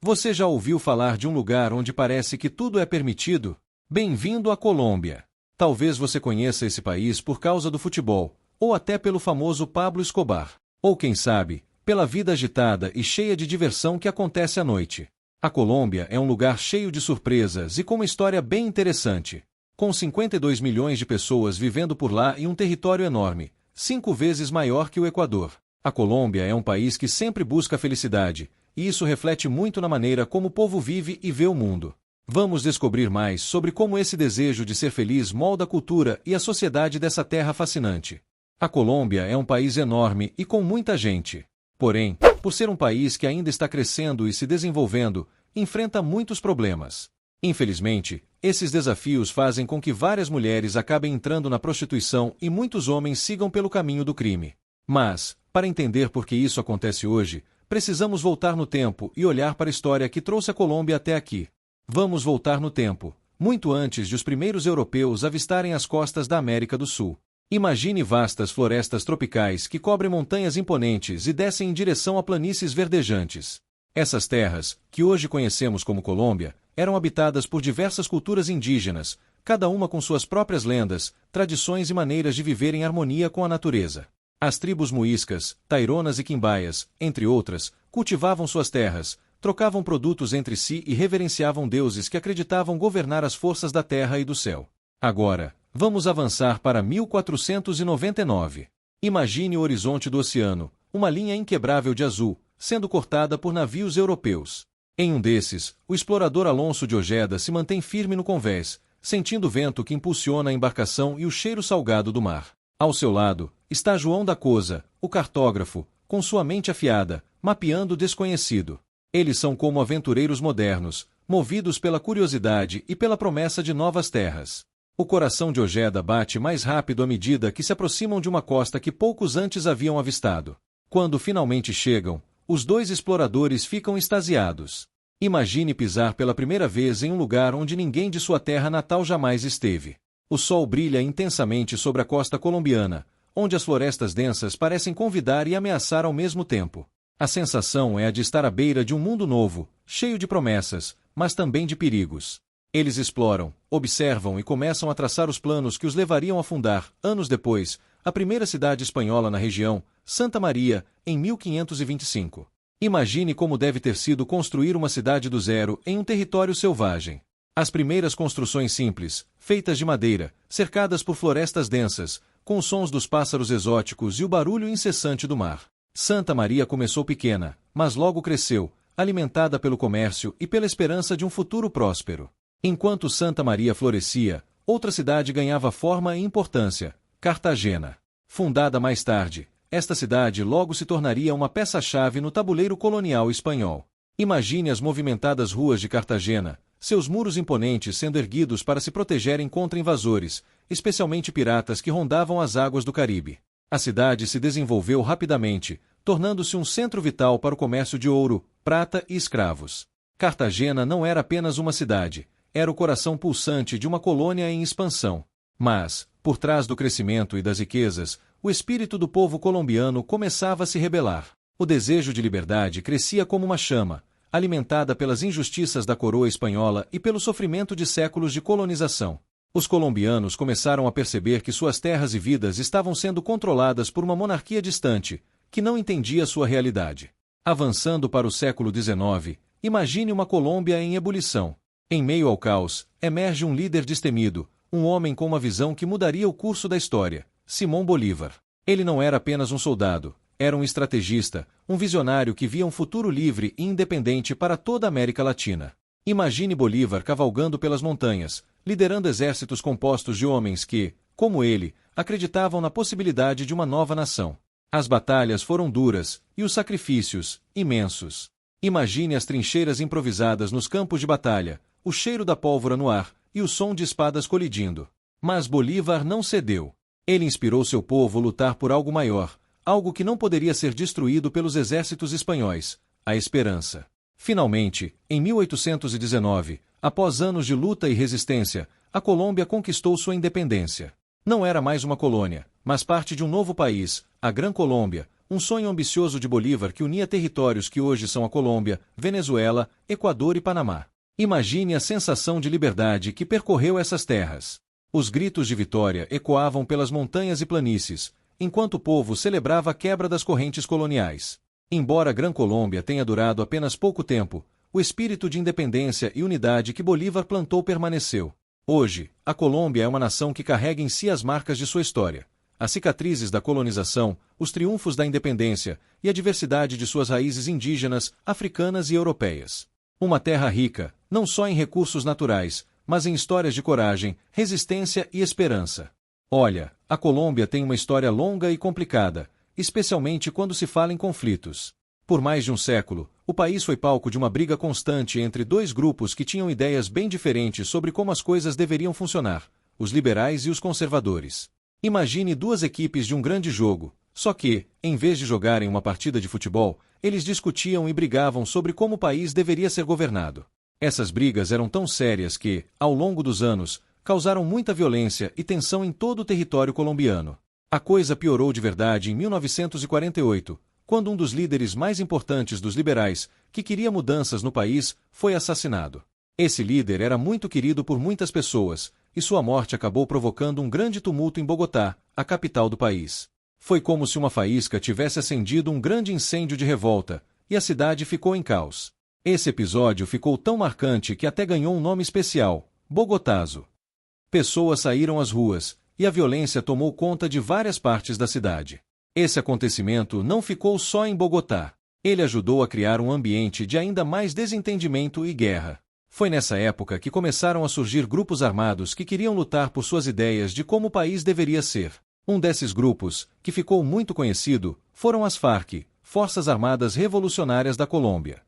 Você já ouviu falar de um lugar onde parece que tudo é permitido? Bem-vindo à Colômbia. Talvez você conheça esse país por causa do futebol, ou até pelo famoso Pablo Escobar, ou quem sabe, pela vida agitada e cheia de diversão que acontece à noite. A Colômbia é um lugar cheio de surpresas e com uma história bem interessante. Com 52 milhões de pessoas vivendo por lá e um território enorme, 5 vezes maior que o Equador. A Colômbia é um país que sempre busca a felicidade, e isso reflete muito na maneira como o povo vive e vê o mundo. Vamos descobrir mais sobre como esse desejo de ser feliz molda a cultura e a sociedade dessa terra fascinante. A Colômbia é um país enorme e com muita gente. Porém, por ser um país que ainda está crescendo e se desenvolvendo, enfrenta muitos problemas. Infelizmente, esses desafios fazem com que várias mulheres acabem entrando na prostituição e muitos homens sigam pelo caminho do crime. Mas, para entender por que isso acontece hoje, precisamos voltar no tempo e olhar para a história que trouxe a Colômbia até aqui. Vamos voltar no tempo, muito antes de os primeiros europeus avistarem as costas da América do Sul. Imagine vastas florestas tropicais que cobrem montanhas imponentes e descem em direção a planícies verdejantes. Essas terras, que hoje conhecemos como Colômbia, eram habitadas por diversas culturas indígenas, cada uma com suas próprias lendas, tradições e maneiras de viver em harmonia com a natureza. As tribos muiscas, taironas e quimbaias, entre outras, cultivavam suas terras, trocavam produtos entre si e reverenciavam deuses que acreditavam governar as forças da terra e do céu. Agora, vamos avançar para 1499. Imagine o horizonte do oceano, uma linha inquebrável de azul, sendo cortada por navios europeus. Em um desses, o explorador Alonso de Ojeda se mantém firme no convés, sentindo o vento que impulsiona a embarcação e o cheiro salgado do mar. Ao seu lado, está João da Coza, o cartógrafo, com sua mente afiada, mapeando o desconhecido. Eles são como aventureiros modernos, movidos pela curiosidade e pela promessa de novas terras. O coração de Ojeda bate mais rápido à medida que se aproximam de uma costa que poucos antes haviam avistado. Quando finalmente chegam, os dois exploradores ficam extasiados. Imagine pisar pela primeira vez em um lugar onde ninguém de sua terra natal jamais esteve. O sol brilha intensamente sobre a costa colombiana, onde as florestas densas parecem convidar e ameaçar ao mesmo tempo. A sensação é a de estar à beira de um mundo novo, cheio de promessas, mas também de perigos. Eles exploram, observam e começam a traçar os planos que os levariam a fundar, anos depois, a primeira cidade espanhola na região, Santa Maria, em 1525. Imagine como deve ter sido construir uma cidade do zero em um território selvagem. As primeiras construções simples, feitas de madeira, cercadas por florestas densas, com os sons dos pássaros exóticos e o barulho incessante do mar. Santa Maria começou pequena, mas logo cresceu, alimentada pelo comércio e pela esperança de um futuro próspero. Enquanto Santa Maria florescia, outra cidade ganhava forma e importância, Cartagena. Fundada mais tarde, esta cidade logo se tornaria uma peça-chave no tabuleiro colonial espanhol. Imagine as movimentadas ruas de Cartagena, seus muros imponentes sendo erguidos para se protegerem contra invasores, especialmente piratas que rondavam as águas do Caribe. A cidade se desenvolveu rapidamente, tornando-se um centro vital para o comércio de ouro, prata e escravos. Cartagena não era apenas uma cidade, era o coração pulsante de uma colônia em expansão. Mas, por trás do crescimento e das riquezas, o espírito do povo colombiano começava a se rebelar. O desejo de liberdade crescia como uma chama, alimentada pelas injustiças da coroa espanhola e pelo sofrimento de séculos de colonização. Os colombianos começaram a perceber que suas terras e vidas estavam sendo controladas por uma monarquia distante, que não entendia sua realidade. Avançando para o século XIX, imagine uma Colômbia em ebulição. Em meio ao caos, emerge um líder destemido, um homem com uma visão que mudaria o curso da história, Simón Bolívar. Ele não era apenas um soldado, era um estrategista, um visionário que via um futuro livre e independente para toda a América Latina. Imagine Bolívar cavalgando pelas montanhas, liderando exércitos compostos de homens que, como ele, acreditavam na possibilidade de uma nova nação. As batalhas foram duras, e os sacrifícios, imensos. Imagine as trincheiras improvisadas nos campos de batalha, o cheiro da pólvora no ar, e o som de espadas colidindo. Mas Bolívar não cedeu. Ele inspirou seu povo a lutar por algo maior, algo que não poderia ser destruído pelos exércitos espanhóis, a esperança. Finalmente, em 1819, após anos de luta e resistência, a Colômbia conquistou sua independência. Não era mais uma colônia, mas parte de um novo país, a Gran Colômbia, um sonho ambicioso de Bolívar que unia territórios que hoje são a Colômbia, Venezuela, Equador e Panamá. Imagine a sensação de liberdade que percorreu essas terras. Os gritos de vitória ecoavam pelas montanhas e planícies, enquanto o povo celebrava a quebra das correntes coloniais. Embora a Gran Colômbia tenha durado apenas pouco tempo, o espírito de independência e unidade que Bolívar plantou permaneceu. Hoje, a Colômbia é uma nação que carrega em si as marcas de sua história, as cicatrizes da colonização, os triunfos da independência e a diversidade de suas raízes indígenas, africanas e europeias. Uma terra rica, não só em recursos naturais, mas em histórias de coragem, resistência e esperança. Olha, a Colômbia tem uma história longa e complicada, especialmente quando se fala em conflitos. Por mais de um século, o país foi palco de uma briga constante entre dois grupos que tinham ideias bem diferentes sobre como as coisas deveriam funcionar, os liberais e os conservadores. Imagine duas equipes de um grande jogo, só que, em vez de jogarem uma partida de futebol, eles discutiam e brigavam sobre como o país deveria ser governado. Essas brigas eram tão sérias que, ao longo dos anos, causaram muita violência e tensão em todo o território colombiano. A coisa piorou de verdade em 1948, quando um dos líderes mais importantes dos liberais, que queria mudanças no país, foi assassinado. Esse líder era muito querido por muitas pessoas, e sua morte acabou provocando um grande tumulto em Bogotá, a capital do país. Foi como se uma faísca tivesse acendido um grande incêndio de revolta, e a cidade ficou em caos. Esse episódio ficou tão marcante que até ganhou um nome especial, Bogotazo. Pessoas saíram às ruas, e a violência tomou conta de várias partes da cidade. Esse acontecimento não ficou só em Bogotá. Ele ajudou a criar um ambiente de ainda mais desentendimento e guerra. Foi nessa época que começaram a surgir grupos armados que queriam lutar por suas ideias de como o país deveria ser. Um desses grupos, que ficou muito conhecido, foram as Farc, Forças Armadas Revolucionárias da Colômbia.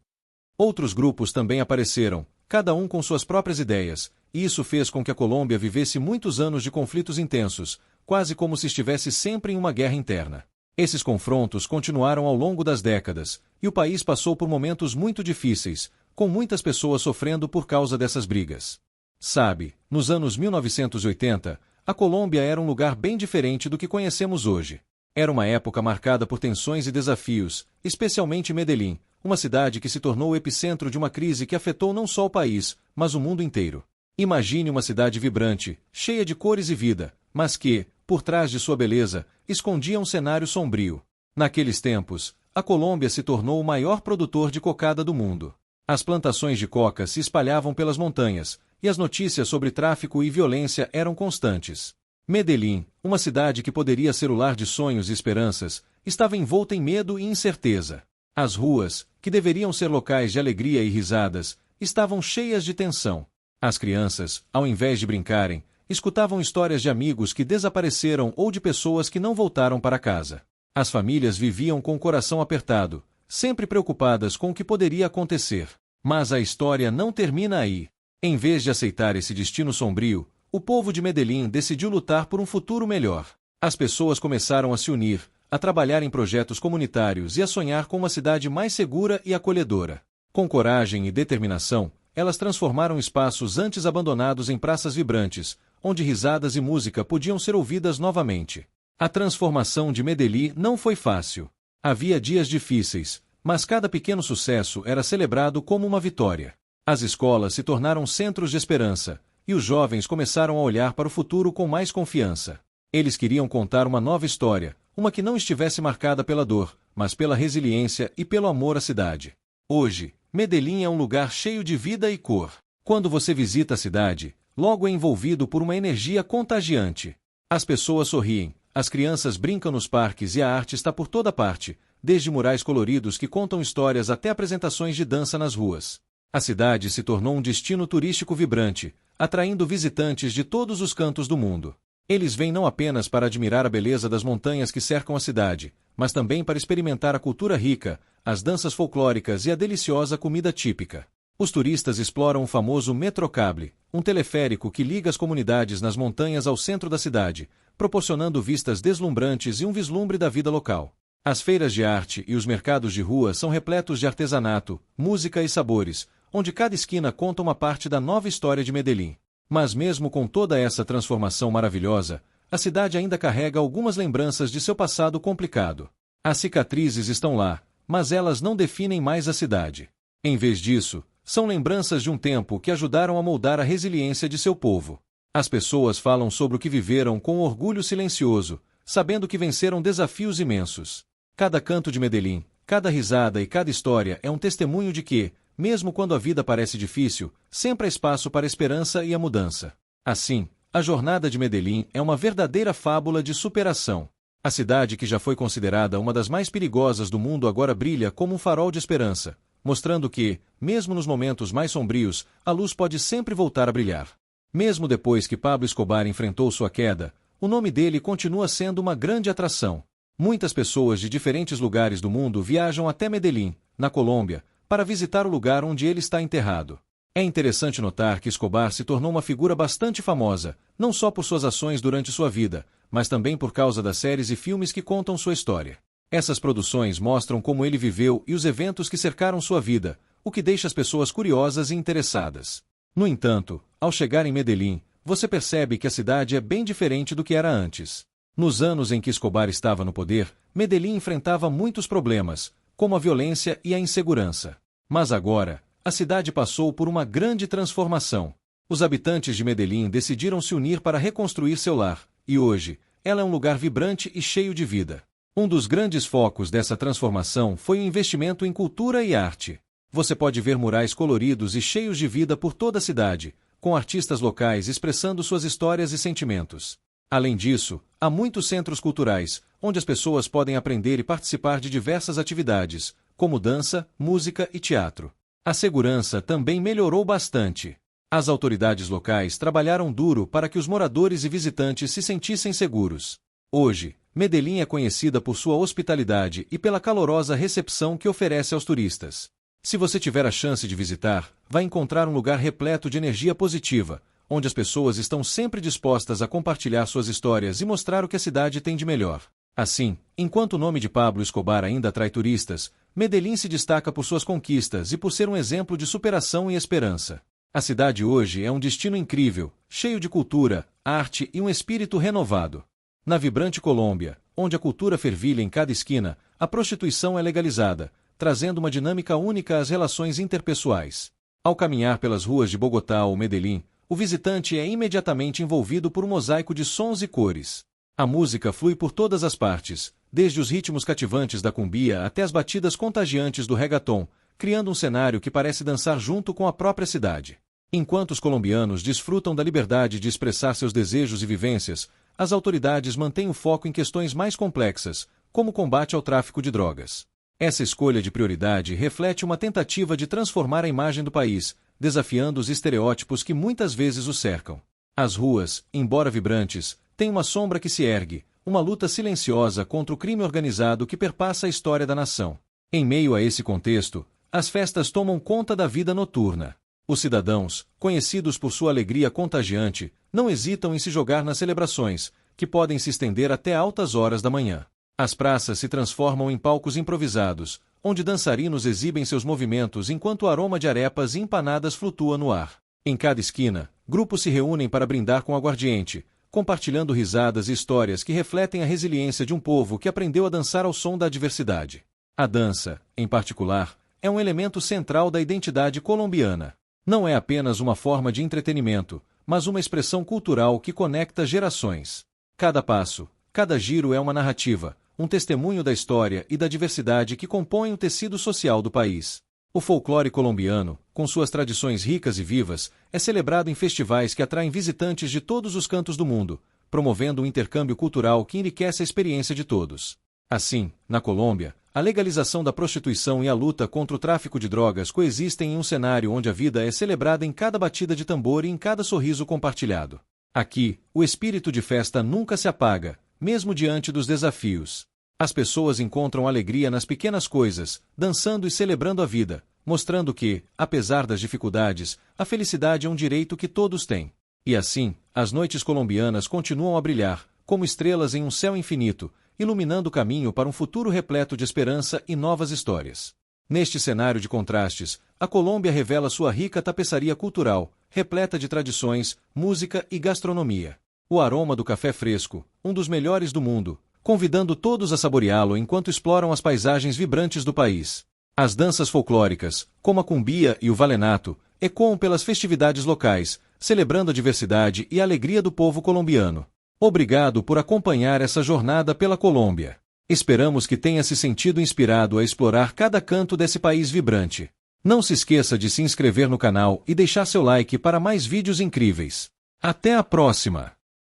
Outros grupos também apareceram, cada um com suas próprias ideias, e isso fez com que a Colômbia vivesse muitos anos de conflitos intensos, quase como se estivesse sempre em uma guerra interna. Esses confrontos continuaram ao longo das décadas, e o país passou por momentos muito difíceis, com muitas pessoas sofrendo por causa dessas brigas. Sabe, nos anos 1980, a Colômbia era um lugar bem diferente do que conhecemos hoje. Era uma época marcada por tensões e desafios, especialmente Medellín, uma cidade que se tornou o epicentro de uma crise que afetou não só o país, mas o mundo inteiro. Imagine uma cidade vibrante, cheia de cores e vida, mas que, por trás de sua beleza, escondia um cenário sombrio. Naqueles tempos, a Colômbia se tornou o maior produtor de cocada do mundo. As plantações de coca se espalhavam pelas montanhas, e as notícias sobre tráfico e violência eram constantes. Medellín, uma cidade que poderia ser o lar de sonhos e esperanças, estava envolta em medo e incerteza. As ruas, que deveriam ser locais de alegria e risadas, estavam cheias de tensão. As crianças, ao invés de brincarem, escutavam histórias de amigos que desapareceram ou de pessoas que não voltaram para casa. As famílias viviam com o coração apertado, sempre preocupadas com o que poderia acontecer. Mas a história não termina aí. Em vez de aceitar esse destino sombrio, o povo de Medellín decidiu lutar por um futuro melhor. As pessoas começaram a se unir, a trabalhar em projetos comunitários e a sonhar com uma cidade mais segura e acolhedora. Com coragem e determinação, elas transformaram espaços antes abandonados em praças vibrantes, onde risadas e música podiam ser ouvidas novamente. A transformação de Medellín não foi fácil. Havia dias difíceis, mas cada pequeno sucesso era celebrado como uma vitória. As escolas se tornaram centros de esperança, e os jovens começaram a olhar para o futuro com mais confiança. Eles queriam contar uma nova história, uma que não estivesse marcada pela dor, mas pela resiliência e pelo amor à cidade. Hoje, Medellín é um lugar cheio de vida e cor. Quando você visita a cidade, logo é envolvido por uma energia contagiante. As pessoas sorriem, as crianças brincam nos parques e a arte está por toda parte, desde murais coloridos que contam histórias até apresentações de dança nas ruas. A cidade se tornou um destino turístico vibrante, atraindo visitantes de todos os cantos do mundo. Eles vêm não apenas para admirar a beleza das montanhas que cercam a cidade, mas também para experimentar a cultura rica, as danças folclóricas e a deliciosa comida típica. Os turistas exploram o famoso Metrocable, um teleférico que liga as comunidades nas montanhas ao centro da cidade, proporcionando vistas deslumbrantes e um vislumbre da vida local. As feiras de arte e os mercados de rua são repletos de artesanato, música e sabores, onde cada esquina conta uma parte da nova história de Medellín. Mas mesmo com toda essa transformação maravilhosa, a cidade ainda carrega algumas lembranças de seu passado complicado. As cicatrizes estão lá, mas elas não definem mais a cidade. Em vez disso, são lembranças de um tempo que ajudaram a moldar a resiliência de seu povo. As pessoas falam sobre o que viveram com orgulho silencioso, sabendo que venceram desafios imensos. Cada canto de Medellín, cada risada e cada história é um testemunho de que, mesmo quando a vida parece difícil, sempre há espaço para a esperança e a mudança. Assim, a jornada de Medellín é uma verdadeira fábula de superação. A cidade que já foi considerada uma das mais perigosas do mundo agora brilha como um farol de esperança, mostrando que, mesmo nos momentos mais sombrios, a luz pode sempre voltar a brilhar. Mesmo depois que Pablo Escobar enfrentou sua queda, o nome dele continua sendo uma grande atração. Muitas pessoas de diferentes lugares do mundo viajam até Medellín, na Colômbia, para visitar o lugar onde ele está enterrado. É interessante notar que Escobar se tornou uma figura bastante famosa, não só por suas ações durante sua vida, mas também por causa das séries e filmes que contam sua história. Essas produções mostram como ele viveu e os eventos que cercaram sua vida, o que deixa as pessoas curiosas e interessadas. No entanto, ao chegar em Medellín, você percebe que a cidade é bem diferente do que era antes. Nos anos em que Escobar estava no poder, Medellín enfrentava muitos problemas, como a violência e a insegurança. Mas agora, a cidade passou por uma grande transformação. Os habitantes de Medellín decidiram se unir para reconstruir seu lar, e hoje, ela é um lugar vibrante e cheio de vida. Um dos grandes focos dessa transformação foi o investimento em cultura e arte. Você pode ver murais coloridos e cheios de vida por toda a cidade, com artistas locais expressando suas histórias e sentimentos. Além disso, há muitos centros culturais, onde as pessoas podem aprender e participar de diversas atividades, como dança, música e teatro. A segurança também melhorou bastante. As autoridades locais trabalharam duro para que os moradores e visitantes se sentissem seguros. Hoje, Medellín é conhecida por sua hospitalidade e pela calorosa recepção que oferece aos turistas. Se você tiver a chance de visitar, vai encontrar um lugar repleto de energia positiva, onde as pessoas estão sempre dispostas a compartilhar suas histórias e mostrar o que a cidade tem de melhor. Assim, enquanto o nome de Pablo Escobar ainda atrai turistas, Medellín se destaca por suas conquistas e por ser um exemplo de superação e esperança. A cidade hoje é um destino incrível, cheio de cultura, arte e um espírito renovado. Na vibrante Colômbia, onde a cultura fervilha em cada esquina, a prostituição é legalizada, trazendo uma dinâmica única às relações interpessoais. Ao caminhar pelas ruas de Bogotá ou Medellín, o visitante é imediatamente envolvido por um mosaico de sons e cores. A música flui por todas as partes, desde os ritmos cativantes da cumbia até as batidas contagiantes do reggaeton, criando um cenário que parece dançar junto com a própria cidade. Enquanto os colombianos desfrutam da liberdade de expressar seus desejos e vivências, as autoridades mantêm o foco em questões mais complexas, como o combate ao tráfico de drogas. Essa escolha de prioridade reflete uma tentativa de transformar a imagem do país, desafiando os estereótipos que muitas vezes o cercam. As ruas, embora vibrantes, têm uma sombra que se ergue, uma luta silenciosa contra o crime organizado que perpassa a história da nação. Em meio a esse contexto, as festas tomam conta da vida noturna. Os cidadãos, conhecidos por sua alegria contagiante, não hesitam em se jogar nas celebrações, que podem se estender até altas horas da manhã. As praças se transformam em palcos improvisados, onde dançarinos exibem seus movimentos enquanto o aroma de arepas e empanadas flutua no ar. Em cada esquina, grupos se reúnem para brindar com aguardiente, compartilhando risadas e histórias que refletem a resiliência de um povo que aprendeu a dançar ao som da adversidade. A dança, em particular, é um elemento central da identidade colombiana. Não é apenas uma forma de entretenimento, mas uma expressão cultural que conecta gerações. Cada passo, cada giro é uma narrativa, um testemunho da história e da diversidade que compõem o tecido social do país. O folclore colombiano, com suas tradições ricas e vivas, é celebrado em festivais que atraem visitantes de todos os cantos do mundo, promovendo um intercâmbio cultural que enriquece a experiência de todos. Assim, na Colômbia, a legalização da prostituição e a luta contra o tráfico de drogas coexistem em um cenário onde a vida é celebrada em cada batida de tambor e em cada sorriso compartilhado. Aqui, o espírito de festa nunca se apaga, mesmo diante dos desafios. As pessoas encontram alegria nas pequenas coisas, dançando e celebrando a vida, mostrando que, apesar das dificuldades, a felicidade é um direito que todos têm. E assim, as noites colombianas continuam a brilhar, como estrelas em um céu infinito, iluminando o caminho para um futuro repleto de esperança e novas histórias. Neste cenário de contrastes, a Colômbia revela sua rica tapeçaria cultural, repleta de tradições, música e gastronomia. O aroma do café fresco, um dos melhores do mundo, convidando todos a saboreá-lo enquanto exploram as paisagens vibrantes do país. As danças folclóricas, como a cumbia e o valenato, ecoam pelas festividades locais, celebrando a diversidade e a alegria do povo colombiano. Obrigado por acompanhar essa jornada pela Colômbia. Esperamos que tenha se sentido inspirado a explorar cada canto desse país vibrante. Não se esqueça de se inscrever no canal e deixar seu like para mais vídeos incríveis. Até a próxima!